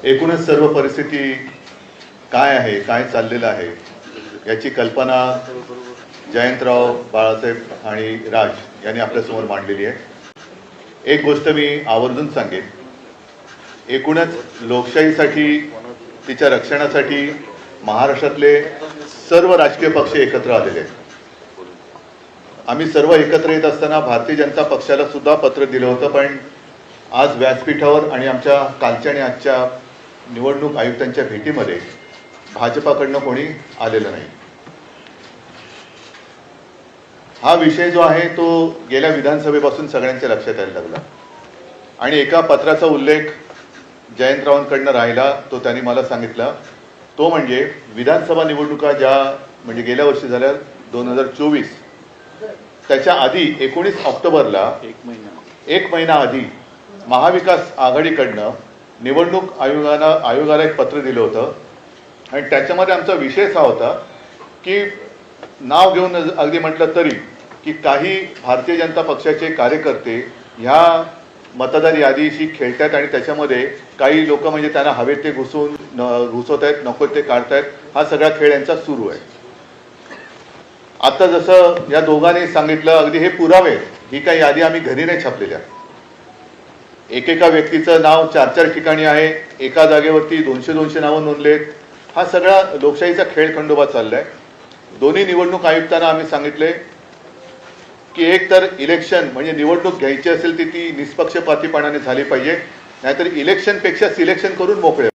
एकूणच सर्व परिस्थिती काय आहे, काय चाललेलं आहे याची कल्पना जयंतराव, बाळासाहेब आणि राज यांनी आपल्यासमोर मांडलेली आहे. एक गोष्ट मी आवर्जून सांगेन, एकूणच लोकशाहीसाठी, तिच्या रक्षणासाठी महाराष्ट्रातले सर्व राजकीय पक्ष एकत्र आलेले आहेत. आम्ही सर्व एकत्र येत असताना भारतीय जनता पक्षाला सुद्धा पत्र दिलं होतं, पण आज व्यासपीठावर आणि आमच्या कालच्या आणि आजच्या निवडणूक आयुक्तांच्या भेटीमध्ये भाजपाकडनं कोणी आलेलं नाही. हा विषय जो आहे तो गेल्या विधानसभेपासून सगळ्यांच्या लक्षात यायला लागला आणि एका पत्राचा उल्लेख जयंतरावांकडनं राहिला, तो त्यांनी मला सांगितला. तो म्हणजे विधानसभा निवडणुका ज्या म्हणजे गेल्या वर्षी झाल्या 2024, त्याच्या आधी 19 ऑक्टोबरला एक महिना आधी महाविकास आघाडीकडनं निवडणूक आयोगाला एक पत्र दिलं होतं आणि त्याच्यामध्ये आमचा विषय असा होता की नाव घेऊन अगदी म्हटलं तरी की काही भारतीय जनता पक्षाचे कार्यकर्ते ह्या मतदार यादीशी खेळतात आणि त्याच्यामध्ये काही लोक म्हणजे त्यांना हवे ते घुसवत आहेत, नको ते काढतायत. हा सगळा खेळ यांचा सुरू आहे. आता जसं या दोघांनी सांगितलं, अगदी हे पुरावे, ही काही यादी आम्ही घरी नाही छापलेल्या. एकेका व्यक्तीचं नाव 4-4 ठिकाणी आहे, एका जागेवरती 200-200 नावं नोंदलेत. हा सगळा लोकशाहीचा खेळ खंडोबा चाललाय. दोन्ही निवडणूक आयुक्तांना आम्ही सांगितले की एक तर इलेक्शन म्हणजे निवडणूक घ्यायची असेल ती निष्पक्षपातीपणाने झाली पाहिजे, नाहीतर इलेक्शनपेक्षा सिलेक्शन करून मोकळे